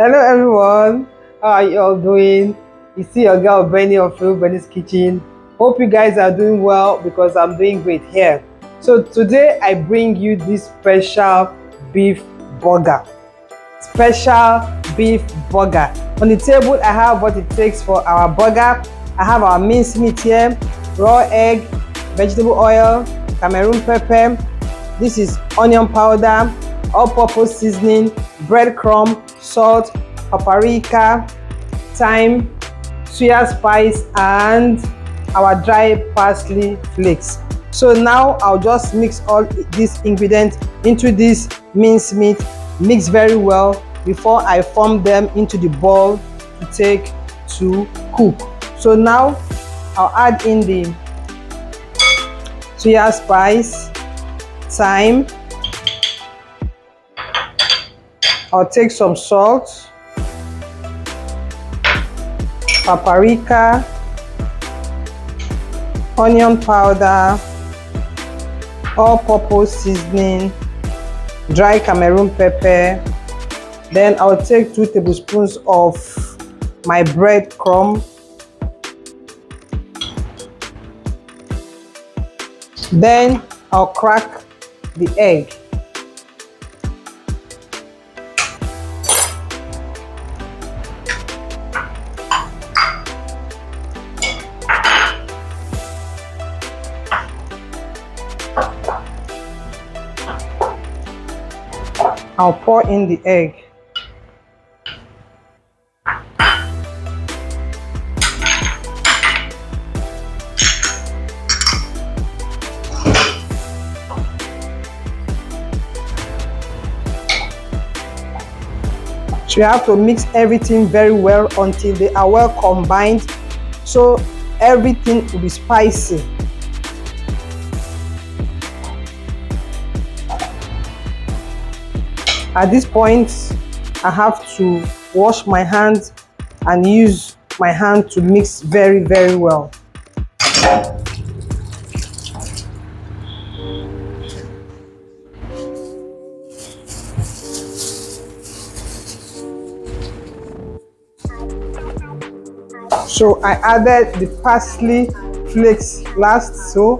Hello everyone, how are you all doing? You see your girl Benny of Benny's Kitchen. Hope you guys are doing well because I'm doing great here. So today I bring you this special beef burger. Special beef burger. On the table I have what it takes for our burger. I have our minced meat here, raw egg, vegetable oil, Cameroon pepper. This is onion powder, all-purpose seasoning, breadcrumb, salt, paprika, thyme, suya spice, and our dry parsley flakes. So now I'll just mix all these ingredients into this minced meat, mix very well before I form them into the ball to take to cook. So now I'll add in the suya spice, thyme. I'll take some salt, paprika, onion powder, all-purpose seasoning, dry Cameroon pepper. Then I'll take 2 tablespoons of my breadcrumb. Then I'll crack the egg. I'll pour in the egg. So you have to mix everything very well until they are well combined, so everything will be spicy. At this point, I have to wash my hands and use my hand to mix very well. So I added the parsley flakes last, so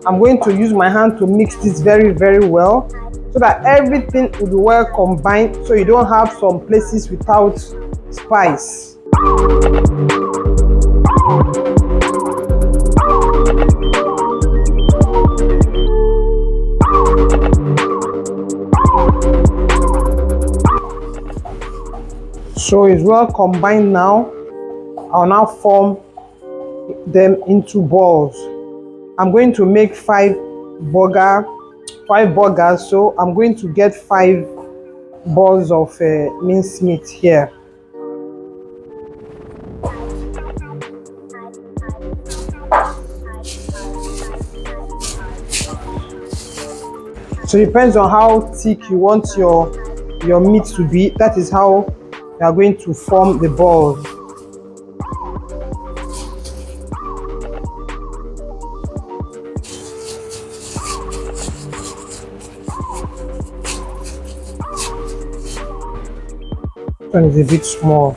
I'm going to use my hand to mix this very well so that everything will be well combined, so you don't have some places without spice. So it's well combined now. I'll now form them into balls. I'm going to make 5 burgers, so I'm going to get 5 balls of minced meat here. So it depends on how thick you want your meat to be. That is how you are going to form the balls. One is a bit small.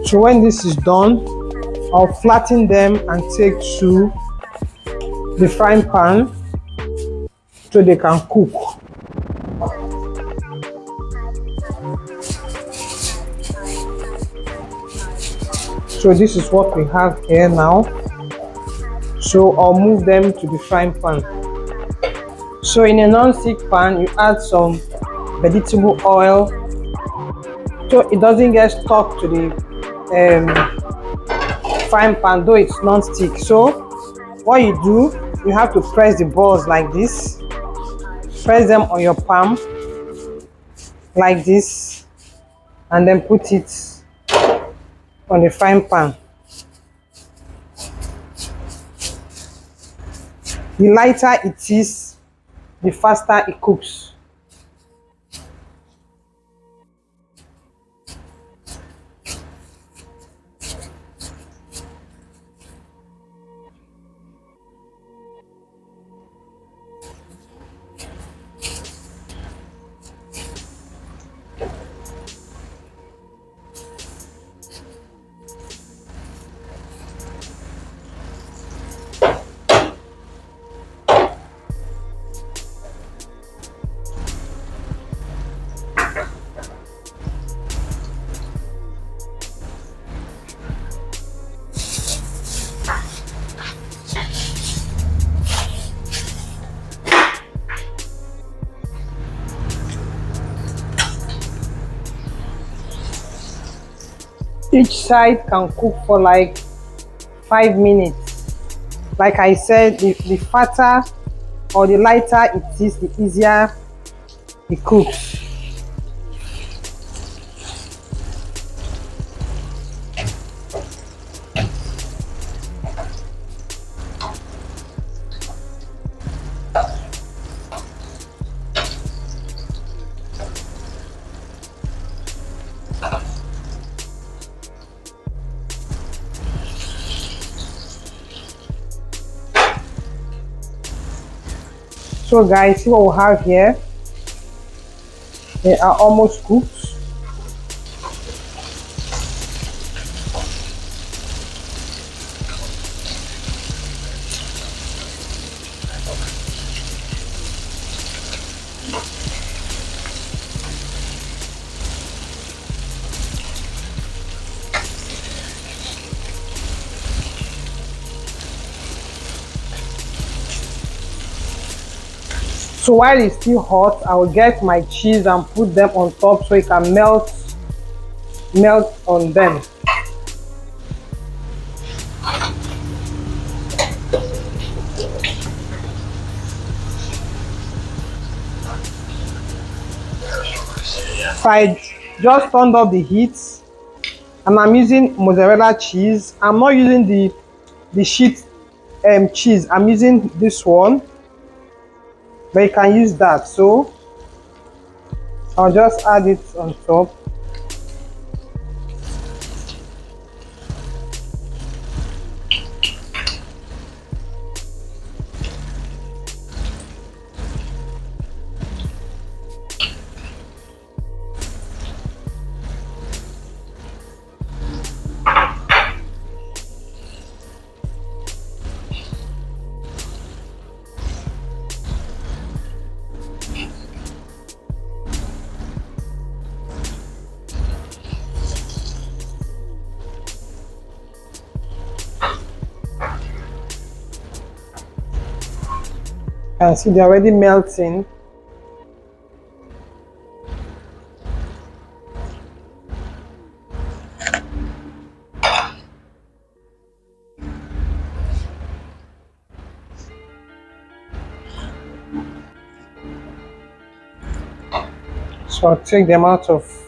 So when this is done, I'll flatten them and take to the frying pan so they can cook. So this is what we have here now. So I'll move them to the frying pan. So in a non-stick pan, you add some vegetable oil so it doesn't get stuck to the frying pan, though it's non-stick. So what you do, you have to press the balls like this. Press them on your palm like this, and then put it on the frying pan. The lighter it is, the faster it cooks. Each side can cook for like 5 minutes. Like I said, the fatter or the lighter it is, the easier it cooks. So guys, see what we have here. They are almost cooked. So while it's still hot, I will get my cheese and put them on top so it can melt on them. So I just turned up the heat and I'm using mozzarella cheese. I'm not using the sheet cheese. I'm using this one, but you can use that. So I'll just add it on top. And see, they're already melting. So I'll take them out of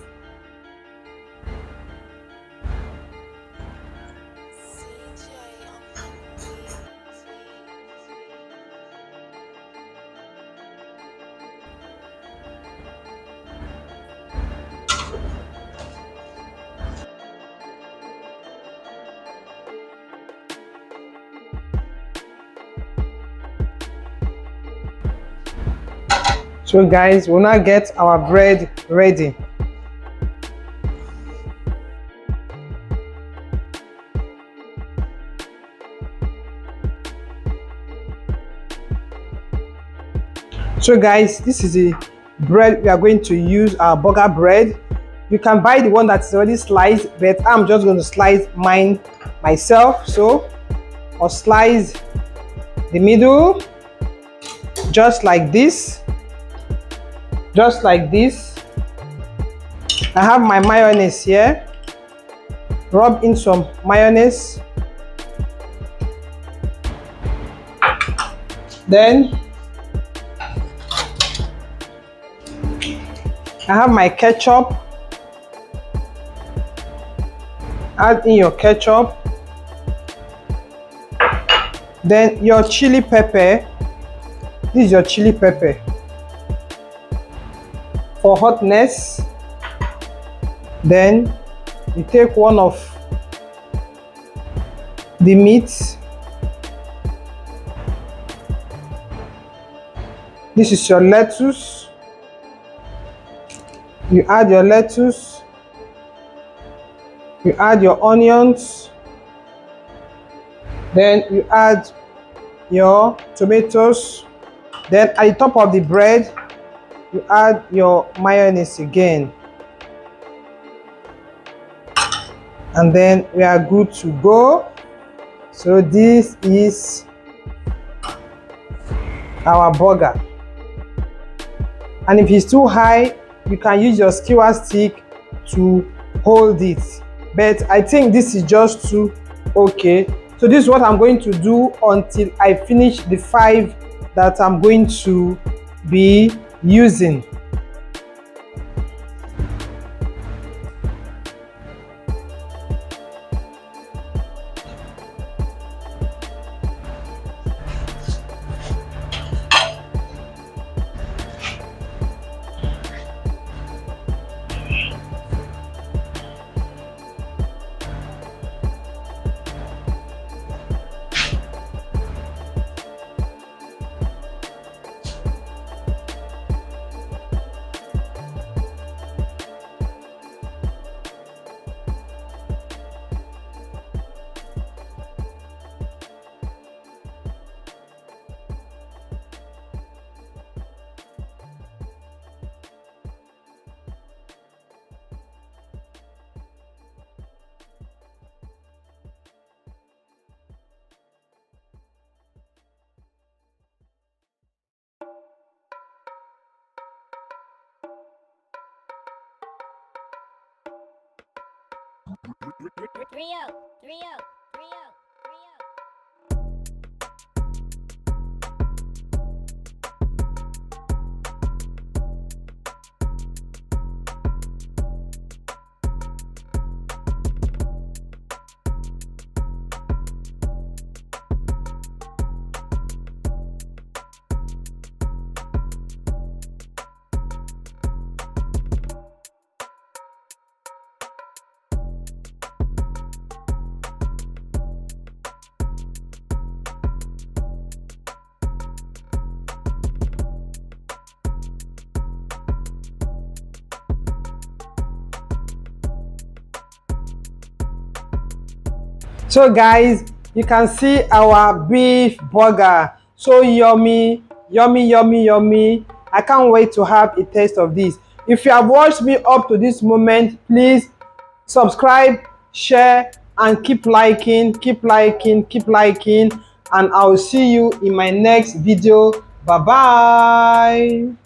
So guys, we'll now get our bread ready. So guys, this is the bread we are going to use, our burger bread. You can buy the one that's already sliced, but I'm just going to slice mine myself. So I'll slice the middle just like this. Just like this. I have my mayonnaise here. Rub in some mayonnaise. Then I have my ketchup. Add in your ketchup. Then your chili pepper. This is your chili pepper. For hotness, then you take one of the meat. This is your lettuce. You add your lettuce. You add your onions. Then you add your tomatoes. Then at the top of the bread, you add your mayonnaise again. And then we are good to go. So this is our burger. And if it's too high, you can use your skewer stick to hold it. But I think this is just too okay. So this is what I'm going to do until I finish the 5 that I'm going to be using. Rio. So guys, you can see our beef burger. So yummy, yummy, yummy, yummy. I can't wait to have a taste of this. If you have watched me up to this moment, please subscribe, share, and keep liking, and I'll see you in my next video. Bye bye.